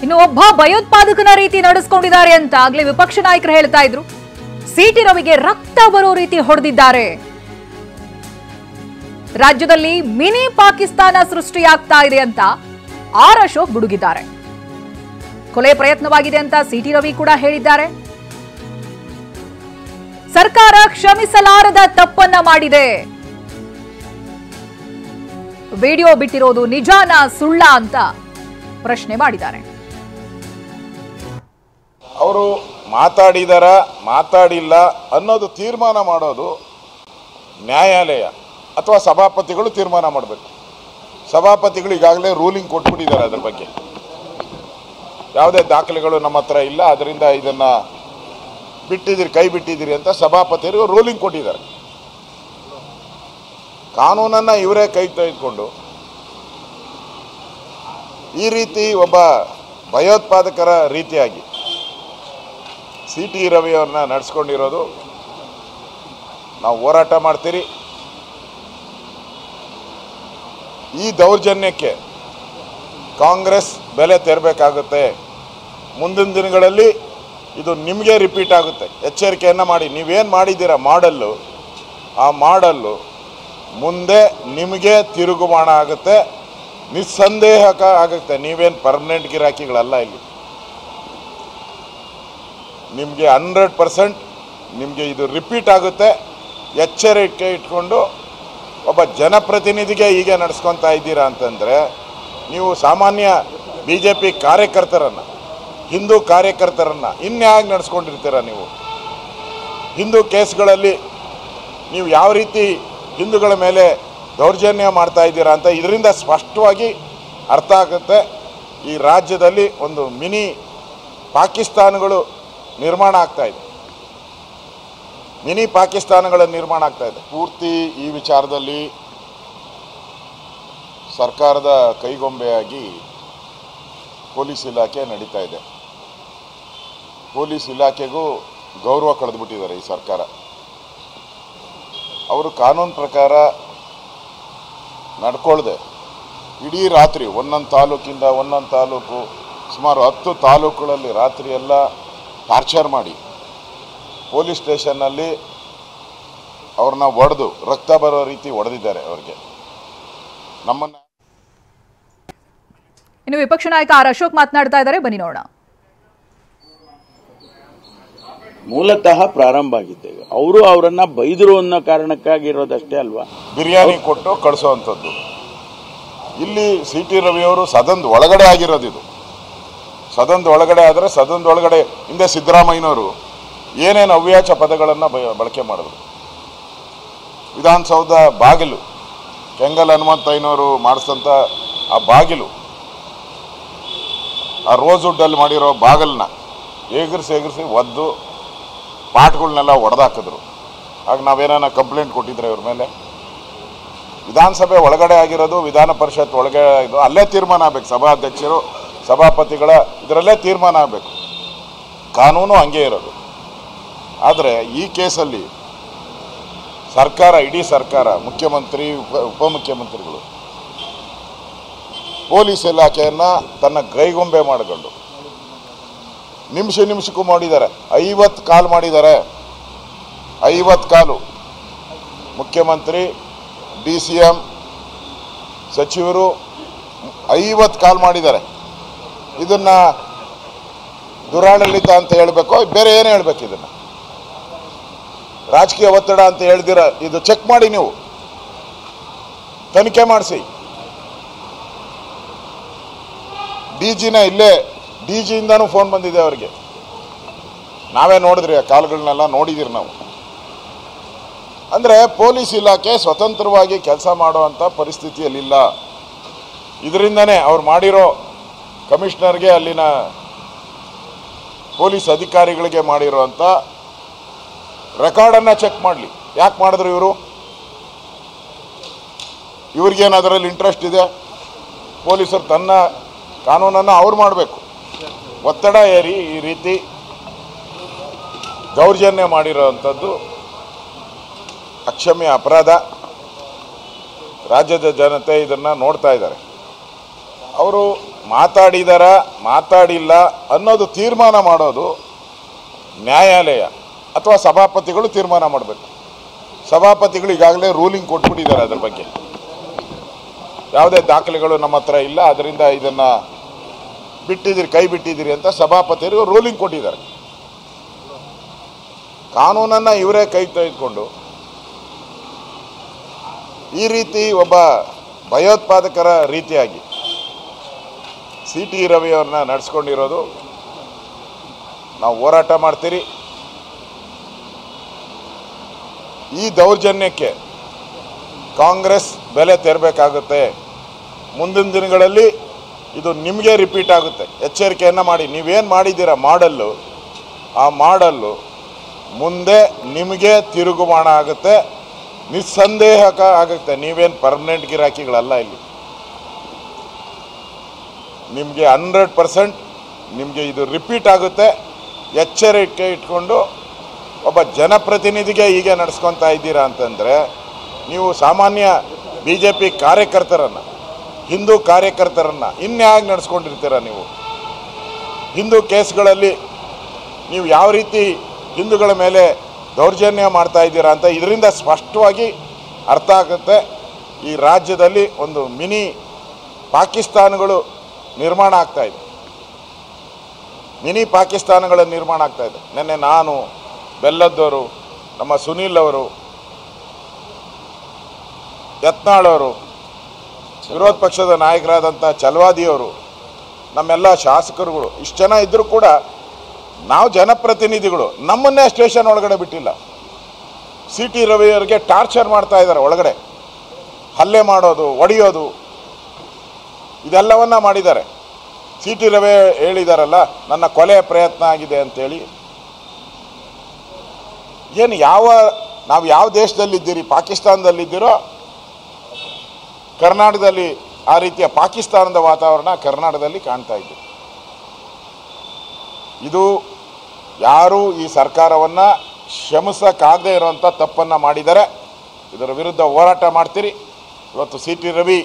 ಇನ್ನು ಒಬ್ಬ ಭಯೋತ್ಪಾದಕನ ರೀತಿ ನಡೆಸಿಕೊಂಡಿದ್ದಾರೆ ಅಂತ ಆಗ್ಲೇ ವಿಪಕ್ಷ ನಾಯಕರು ಹೇಳ್ತಾ ಇದ್ರು. ಸಿಟಿ ರವಿಗೆ ರಕ್ತ ಬರೋ ರೀತಿ ಹೊಡೆದಿದ್ದಾರೆ. ರಾಜ್ಯದಲ್ಲಿ ಮಿನಿ ಪಾಕಿಸ್ತಾನ ಸೃಷ್ಟಿಯಾಗ್ತಾ ಇದೆ ಅಂತ ಆರ್ ಅಶೋಕ್ ಗುಡುಗಿದ್ದಾರೆ. ಕೊಲೆ ಪ್ರಯತ್ನವಾಗಿದೆ ಅಂತ ಸಿಟಿ ರವಿ ಕೂಡ ಹೇಳಿದ್ದಾರೆ. ಸರ್ಕಾರ ಕ್ಷಮಿಸಲಾರದ ತಪ್ಪನ್ನ ಮಾಡಿದೆ. ವಿಡಿಯೋ ಬಿಟ್ಟಿರೋದು ನಿಜಾನ ಸುಳ್ಳ ಅಂತ ಪ್ರಶ್ನೆ ಮಾಡಿದ್ದಾರೆ. ಅವರು ಮಾತಾಡಿದಾರ ಮಾತಾಡಿಲ್ಲ ಅನ್ನೋದು ತೀರ್ಮಾನ ಮಾಡೋದು ನ್ಯಾಯಾಲಯ ಅಥವಾ ಸಭಾಪತಿಗಳು ತೀರ್ಮಾನ ಮಾಡಬೇಕು. ಸಭಾಪತಿಗಳು ಈಗಾಗಲೇ ರೂಲಿಂಗ್ ಕೊಟ್ಬಿಟ್ಟಿದ್ದಾರೆ. ಅದರ ಬಗ್ಗೆ ಯಾವುದೇ ದಾಖಲೆಗಳು ನಮ್ಮ ಹತ್ರ ಇಲ್ಲ, ಅದರಿಂದ ಇದನ್ನು ಬಿಟ್ಟಿದ್ದೀರಿ, ಕೈ ಬಿಟ್ಟಿದ್ದೀರಿ ಅಂತ ಸಭಾಪತಿಯರು ರೂಲಿಂಗ್ ಕೊಟ್ಟಿದ್ದಾರೆ. ಕಾನೂನನ್ನು ಇವರೇ ಕೈ ತೆಗೆದುಕೊಂಡು ಈ ರೀತಿ ಒಬ್ಬ ಭಯೋತ್ಪಾದಕರ ರೀತಿಯಾಗಿ ಸಿ ಟಿ ರವಿಯವ್ರನ್ನ ನಡೆಸ್ಕೊಂಡಿರೋದು ನಾವು ಹೋರಾಟ ಮಾಡ್ತೀರಿ. ಈ ದೌರ್ಜನ್ಯಕ್ಕೆ ಕಾಂಗ್ರೆಸ್ ಬೆಲೆ ತೆರಬೇಕಾಗುತ್ತೆ. ಮುಂದಿನ ದಿನಗಳಲ್ಲಿ ಇದು ನಿಮಗೆ ರಿಪೀಟ್ ಆಗುತ್ತೆ. ಎಚ್ಚರಿಕೆಯನ್ನು ಮಾಡಿ. ನೀವೇನು ಮಾಡಿದ್ದೀರ ಮಾಡಲ್ಲು, ಆ ಮಾಡಲ್ಲು ಮುಂದೆ ನಿಮಗೆ ತಿರುಗುಬಾಣ ಆಗುತ್ತೆ, ನಿಸ್ಸಂದೇಹಕ ಆಗುತ್ತೆ. ನೀವೇನು ಪರ್ಮನೆಂಟ್ ಗಿರಾಕಿಗಳಲ್ಲ. ಇಲ್ಲಿ ನಿಮಗೆ 100% ನಿಮಗೆ ಇದು ರಿಪೀಟ್ ಆಗುತ್ತೆ. ಎಚ್ಚರಿಕೆ ಇಟ್ಕೊಂಡು ಒಬ್ಬ ಜನಪ್ರತಿನಿಧಿಗೆ ಹೀಗೆ ನಡೆಸ್ಕೊತಾ ಇದ್ದೀರಾ ಅಂತಂದರೆ ನೀವು ಸಾಮಾನ್ಯ BJP ಕಾರ್ಯಕರ್ತರನ್ನು, ಹಿಂದೂ ಕಾರ್ಯಕರ್ತರನ್ನು ಇನ್ಯಾಗ ನಡೆಸ್ಕೊಂಡಿರ್ತೀರ? ನೀವು ಹಿಂದೂ ಕೇಸ್ಗಳಲ್ಲಿ ನೀವು ಯಾವ ರೀತಿ ಹಿಂದೂಗಳ ಮೇಲೆ ದೌರ್ಜನ್ಯ ಮಾಡ್ತಾ ಇದ್ದೀರಾ ಅಂತ ಇದರಿಂದ ಸ್ಪಷ್ಟವಾಗಿ ಅರ್ಥ ಆಗುತ್ತೆ. ಈ ರಾಜ್ಯದಲ್ಲಿ ಒಂದು ಮಿನಿ ಪಾಕಿಸ್ತಾನಗಳು ನಿರ್ಮಾಣ ಆಗ್ತಾ ಇದೆ. ಮಿನಿ ಪಾಕಿಸ್ತಾನಗಳ ನಿರ್ಮಾಣ ಆಗ್ತಾ ಇದೆ. ಪೂರ್ತಿ ಈ ವಿಚಾರದಲ್ಲಿ ಸರ್ಕಾರದ ಕೈಗೊಂಬೆಯಾಗಿ ಪೊಲೀಸ್ ಇಲಾಖೆ ನಡೀತಾ ಇದೆ. ಪೊಲೀಸ್ ಇಲಾಖೆಗೂ ಗೌರವ ಕಳೆದುಬಿಟ್ಟಿದ್ದಾರೆ ಈ ಸರ್ಕಾರ. ಅವರು ಕಾನೂನು ಪ್ರಕಾರ ನಡ್ಕೊಳ್ದೆ ಇಡೀ ರಾತ್ರಿ ಒಂದೊಂದು ತಾಲೂಕಿಂದ ಒಂದೊಂದು ತಾಲೂಕು, ಸುಮಾರು 10 ತಾಲೂಕುಗಳಲ್ಲಿ ರಾತ್ರಿ ಎಲ್ಲ ಟಾರ್ಚರ್ ಮಾಡಿ ಪೊಲೀಸ್ ಸ್ಟೇಷನ್ನಲ್ಲಿ ಅವ್ರನ್ನ ಒಡೆದು ರಕ್ತ ಬರೋ ರೀತಿ ಹೊಡೆದಿದ್ದಾರೆ ಅವ್ರಿಗೆ. ನಮ್ಮನ್ನ ಇನ್ನು ವಿಪಕ್ಷ ನಾಯಕ ಆರ್ ಅಶೋಕ್ ಮಾತನಾಡ್ತಾ ಇದ್ದಾರೆ, ಬನ್ನಿ ನೋಡೋಣ. ಮೂಲತಃ ಪ್ರಾರಂಭ ಆಗಿದ್ದೆ. ಅವರು ಅವರನ್ನ ಬೈದರು ಅನ್ನೋ ಕಾರಣಕ್ಕಾಗಿರೋದಷ್ಟೇ ಅಲ್ವಾ? ಬಿರಿಯಾನಿ ಕೊಟ್ಟು ಕಳಿಸೋವಂಥದ್ದು. ಇಲ್ಲಿ ಸಿ ಟಿ ರವಿಯವರು ಸದನದ ಒಳಗಡೆ ಆಗಿರೋದು. ಇದು ಸದನದ ಒಳಗಡೆ ಆದರೆ ಸದನದ ಒಳಗಡೆ ಹಿಂದೆ ಸಿದ್ದರಾಮಯ್ಯನವರು ಏನೇನು ಅವ್ಯಾಚ ಪದಗಳನ್ನು ಬಳಕೆ ಮಾಡಿದ್ರು. ವಿಧಾನಸೌಧ ಬಾಗಿಲು, ಕೆಂಗಲ್ ಹನುಮಂತಯ್ಯನವರು ಮಾಡಿಸಂಥ ಆ ಬಾಗಿಲು, ಆ ರೋಸ್ವುಡ್ಡಲ್ಲಿ ಮಾಡಿರೋ ಬಾಗಿಲನ್ನ ಎಗರಿಸಿ ಒದ್ದು ಪಾಟ್ಗಳನ್ನೆಲ್ಲ ಒಡೆದಾಕಿದ್ರು. ಆಗ ನಾವೇನ ಕಂಪ್ಲೇಂಟ್ ಕೊಟ್ಟಿದ್ರೆ ಇವ್ರ ಮೇಲೆ. ವಿಧಾನಸಭೆ ಒಳಗಡೆ ಆಗಿರೋದು, ವಿಧಾನ ಪರಿಷತ್ ಒಳಗಡೆ ಆಗಿದ್ದು, ಅಲ್ಲೇ ತೀರ್ಮಾನ ಆಗಬೇಕು. ಸಭಾಧ್ಯಕ್ಷರು, ಸಭಾಪತಿಗಳ ಇದರಲ್ಲೇ ತೀರ್ಮಾನ ಆಗಬೇಕು. ಕಾನೂನು ಹಂಗೆ ಇರೋದು. ಆದರೆ ಈ ಕೇಸಲ್ಲಿ ಸರ್ಕಾರ, ಇಡೀ ಸರ್ಕಾರ, ಮುಖ್ಯಮಂತ್ರಿ, ಉಪಮುಖ್ಯಮಂತ್ರಿಗಳು ಪೊಲೀಸ್ ಇಲಾಖೆಯನ್ನು ತನ್ನ ಕೈಗೊಂಬೆ ಮಾಡಿಕೊಂಡು ನಿಮಿಷಕ್ಕೂ ಮಾಡಿದ್ದಾರೆ. 50 ಕಾಲ್ ಮಾಡಿದ್ದಾರೆ. 50 ಕಾಲು ಮುಖ್ಯಮಂತ್ರಿ, DCM, ಸಚಿವರು 50 ಕಾಲ್ ಮಾಡಿದ್ದಾರೆ. ಇದನ್ನು ದುರಾಡಳಿತ ಅಂತ ಹೇಳಬೇಕು, ಬೇರೆ ಏನು ಹೇಳಬೇಕು? ಇದನ್ನು ರಾಜಕೀಯ ಒತ್ತಡ ಅಂತ ಹೇಳ್ದಿರ. ಇದು ಚೆಕ್ ಮಾಡಿ, ನೀವು ತನಿಖೆ ಮಾಡಿಸಿ. DGನ ಇಲ್ಲೇ DGಯಿಂದನೂ ಫೋನ್ ಬಂದಿದೆ ಅವರಿಗೆ. ನಾವೇ ನೋಡಿದ್ರಿ, ಆ ಕಾಲ್ಗಳನ್ನೆಲ್ಲ ನೋಡಿದಿರಿ ನಾವು. ಅಂದರೆ ಪೊಲೀಸ್ ಇಲಾಖೆ ಸ್ವತಂತ್ರವಾಗಿ ಕೆಲಸ ಮಾಡುವಂಥ ಪರಿಸ್ಥಿತಿಯಲ್ಲಿಲ್ಲ. ಇದರಿಂದನೇ ಅವ್ರು ಮಾಡಿರೋ ಕಮಿಷನರ್ಗೆ, ಅಲ್ಲಿನ ಪೊಲೀಸ್ ಅಧಿಕಾರಿಗಳಿಗೆ ಮಾಡಿರೋ ಅಂಥ ರೆಕಾರ್ಡನ್ನು ಚೆಕ್ ಮಾಡಲಿ. ಯಾಕೆ ಮಾಡಿದ್ರು ಇವರು? ಇವ್ರಿಗೇನು ಅದರಲ್ಲಿ ಇಂಟ್ರೆಸ್ಟ್ ಇದೆ? ಪೊಲೀಸರು ತನ್ನ ಕಾನೂನನ್ನು ಅವ್ರು ಮಾಡಬೇಕು. ಒತ್ತಡ ಏರಿ ಈ ರೀತಿ ದೌರ್ಜನ್ಯ ಮಾಡಿರೋವಂಥದ್ದು ಅಕ್ಷಮ್ಯ ಅಪರಾಧ. ರಾಜ್ಯದ ಜನತೆ ಇದನ್ನು ನೋಡ್ತಾ ಇದ್ದಾರೆ. ಅವರು ಮಾತಾಡಿದಾರ ಮಾತಾಡಿಲ್ಲ ಅನ್ನೋದು ತೀರ್ಮಾನ ಮಾಡೋದು ನ್ಯಾಯಾಲಯ ಅಥವಾ ಸಭಾಪತಿಗಳು ತೀರ್ಮಾನ ಮಾಡಬೇಕು. ಸಭಾಪತಿಗಳು ಈಗಾಗಲೇ ರೂಲಿಂಗ್ ಕೊಟ್ಬಿಟ್ಟಿದ್ದಾರೆ ಅದ್ರ ಬಗ್ಗೆ. ಯಾವುದೇ ದಾಖಲೆಗಳು ನಮ್ಮ ಹತ್ರ ಇಲ್ಲ, ಅದರಿಂದ ಇದನ್ನು ಬಿಟ್ಟಿದ್ದೀರಿ, ಕೈ ಬಿಟ್ಟಿದ್ದೀರಿ ಅಂತ ಸಭಾಪತಿಯರು ರೂಲಿಂಗ್ ಕೊಟ್ಟಿದ್ದಾರೆ. ಕಾನೂನನ್ನು ಇವರೇ ಕೈ ತೆಗೆದುಕೊಂಡು ಈ ರೀತಿ ಒಬ್ಬ ಭಯೋತ್ಪಾದಕರ ರೀತಿಯಾಗಿ CT ರವಿ ಅವ್ರನ್ನ ನಡೆಸ್ಕೊಂಡಿರೋದು ನಾವು ಹೋರಾಟ ಮಾಡ್ತೀರಿ. ಈ ದೌರ್ಜನ್ಯಕ್ಕೆ ಕಾಂಗ್ರೆಸ್ ಬೆಲೆ ತೆರಬೇಕಾಗುತ್ತೆ. ಮುಂದಿನ ದಿನಗಳಲ್ಲಿ ಇದು ನಿಮಗೆ ರಿಪೀಟ್ ಆಗುತ್ತೆ. ಎಚ್ಚರಿಕೆಯನ್ನು ಮಾಡಿ. ನೀವೇನು ಮಾಡಿದ್ದೀರ ಮಾಡಲ್ಲು, ಆ ಮಾಡಲ್ಲು ಮುಂದೆ ನಿಮಗೆ ತಿರುಗುಮಾಣ ಆಗುತ್ತೆ, ನಿಸ್ಸಂದೇಹಕ ಆಗುತ್ತೆ. ನೀವೇನು ಪರ್ಮನೆಂಟ್ ಗಿರಾಕಿಗಳಲ್ಲ. ಇಲ್ಲಿ ನಿಮಗೆ 100% ನಿಮಗೆ ಇದು ರಿಪೀಟ್ ಆಗುತ್ತೆ. ಎಚ್ಚರಿಕೆ ಇಟ್ಕೊಂಡು ಒಬ್ಬ ಜನಪ್ರತಿನಿಧಿಗೆ ಹೀಗೆ ನಡೆಸ್ಕೊತಾ ಇದ್ದೀರಾ ಅಂತಂದರೆ ನೀವು ಸಾಮಾನ್ಯ BJP ಕಾರ್ಯಕರ್ತರನ್ನು, ಹಿಂದೂ ಕಾರ್ಯಕರ್ತರನ್ನು ಇನ್ಯಾಗ ನಡೆಸ್ಕೊಂಡಿರ್ತೀರ ನೀವು? ಹಿಂದೂ ಕೇಸ್ಗಳಲ್ಲಿ ನೀವು ಯಾವ ರೀತಿ ಹಿಂದೂಗಳ ಮೇಲೆ ದೌರ್ಜನ್ಯ ಮಾಡ್ತಾ ಇದ್ದೀರಾ ಅಂತ ಇದರಿಂದ ಸ್ಪಷ್ಟವಾಗಿ ಅರ್ಥ ಆಗುತ್ತೆ. ಈ ರಾಜ್ಯದಲ್ಲಿ ಒಂದು ಮಿನಿ ಪಾಕಿಸ್ತಾನಗಳು ನಿರ್ಮಾಣ ಆಗ್ತಾ ಇದೆ. ಮಿನಿ ಪಾಕಿಸ್ತಾನಗಳ ನಿರ್ಮಾಣ ಆಗ್ತಾ ಇದೆ. ನಿನ್ನೆ ನಾನು, ಬೆಲ್ಲದ್ದವರು, ನಮ್ಮ ಸುನೀಲ್ ಅವರು, ಯತ್ನಾಳ್ ಅವರು, ವಿರೋಧ ಪಕ್ಷದ ನಾಯಕರಾದಂಥ ಚಲವಾದಿಯವರು, ನಮ್ಮೆಲ್ಲ ಶಾಸಕರುಗಳು ಇಷ್ಟು ಜನ ಇದ್ದರೂ ಕೂಡ ನಾವು ಜನಪ್ರತಿನಿಧಿಗಳು ನಮ್ಮನ್ನೇ ಸ್ಟೇಷನ್ ಒಳಗಡೆ ಬಿಟ್ಟಿಲ್ಲ. CT ರವಿಯವರಿಗೆ ಟಾರ್ಚರ್ ಮಾಡ್ತಾ ಇದ್ದಾರೆ. ಒಳಗಡೆ ಹಲ್ಲೆ ಮಾಡೋದು, ಹೊಡೆಯೋದು, ಇದೆಲ್ಲವನ್ನ ಮಾಡಿದ್ದಾರೆ. CT ರವಿ ಹೇಳಿದಾರಲ್ಲ, ನನ್ನ ಕೊಲೆ ಪ್ರಯತ್ನ ಆಗಿದೆ ಅಂತೇಳಿ. ಏನು ನಾವು ಯಾವ ದೇಶದಲ್ಲಿದ್ದೀರಿ? ಪಾಕಿಸ್ತಾನದಲ್ಲಿದ್ದೀರೋ? ಕರ್ನಾಟಕದಲ್ಲಿ ಆ ರೀತಿಯ ಪಾಕಿಸ್ತಾನದ ವಾತಾವರಣ ಕರ್ನಾಟಕದಲ್ಲಿ ಕಾಣ್ತಾ ಇದ್ದೀವಿ. ಇದು ಯಾರೂ ಈ ಸರ್ಕಾರವನ್ನು ಕ್ಷಮಿಸಕ್ಕಾಗದೇ ಇರುವಂಥ ತಪ್ಪನ್ನು ಮಾಡಿದ್ದಾರೆ. ಇದರ ವಿರುದ್ಧ ಹೋರಾಟ ಮಾಡ್ತೀರಿ. ಇವತ್ತು CT ರವಿ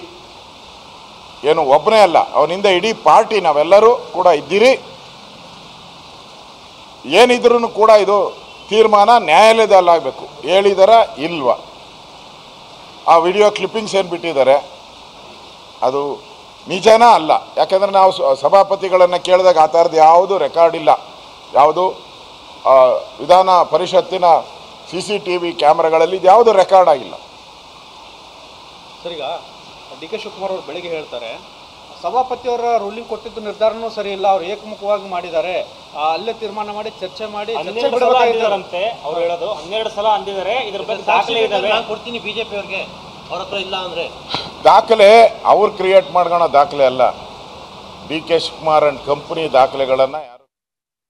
ಏನು ಒಬ್ಬನೇ ಅಲ್ಲ, ಅವನಿಂದ ಇಡೀ ಪಾರ್ಟಿ ನಾವೆಲ್ಲರೂ ಕೂಡ ಇದ್ದೀರಿ. ಏನಿದ್ರೂ ಕೂಡ ಇದು ತೀರ್ಮಾನ ನ್ಯಾಯಾಲಯದಲ್ಲಾಗಬೇಕು. ಹೇಳಿದಾರ ಇಲ್ವಾ? ಆ ವಿಡಿಯೋ ಕ್ಲಿಪ್ಪಿಂಗ್ಸ್ ಏನು ಬಿಟ್ಟಿದ್ದಾರೆ ಅದು ನಿಜನಾ ಅಲ್ಲ? ಯಾಕಂದರೆ ನಾವು ಸಭಾಪತಿಗಳನ್ನು ಕೇಳಿದಾಗ ಆ ಥರದ್ದು ಯಾವುದು ರೆಕಾರ್ಡ್ ಇಲ್ಲ. ಯಾವುದು ವಿಧಾನ ಪರಿಷತ್ತಿನ CCTV ಕ್ಯಾಮ್ರಾಗಳಲ್ಲಿ ಇದು ಯಾವುದು ರೆಕಾರ್ಡ್ ಆಗಿಲ್ಲ. ಸರ್, ಈಗ DK ಶಿವಕುಮಾರ್ ಅವರು ಬೆಳಿಗ್ಗೆ ಹೇಳ್ತಾರೆ, ಸಭಾಪತಿಯವರ ರೂಲಿಂಗ್ ಕೊಟ್ಟಿದ್ದು ನಿರ್ಧಾರನೂ ಸರಿ ಇಲ್ಲ, ಅವ್ರು ಏಕಮುಖವಾಗಿ ಮಾಡಿದ್ದಾರೆ, ಅಲ್ಲೇ ತೀರ್ಮಾನ ಮಾಡಿ ಚರ್ಚೆ ಮಾಡಿ ಅಂತೆ ಅವ್ರು ಹೇಳೋದು. 12 ಸಲ ಅಂದಿದ್ದಾರೆ. ಇದ್ರ ಬಗ್ಗೆ ದಾಖಲೆ ಇದಾವೆ, ನಾನು ಕೊಡ್ತೀನಿ BJP ಅವ್ರಿಗೆ, ಅವ್ರ ಹತ್ರ ಇಲ್ಲ ಅಂದ್ರೆ. ದಾಖಲೆ ಅವ್ರು ಕ್ರಿಯೇಟ್ ಮಾಡ್ಕೊಳೋ ದಾಖಲೆ ಅಲ್ಲ. DK ಶಿವಕುಮಾರ್ ಅಂಡ್ ಕಂಪನಿ ದಾಖಲೆಗಳನ್ನು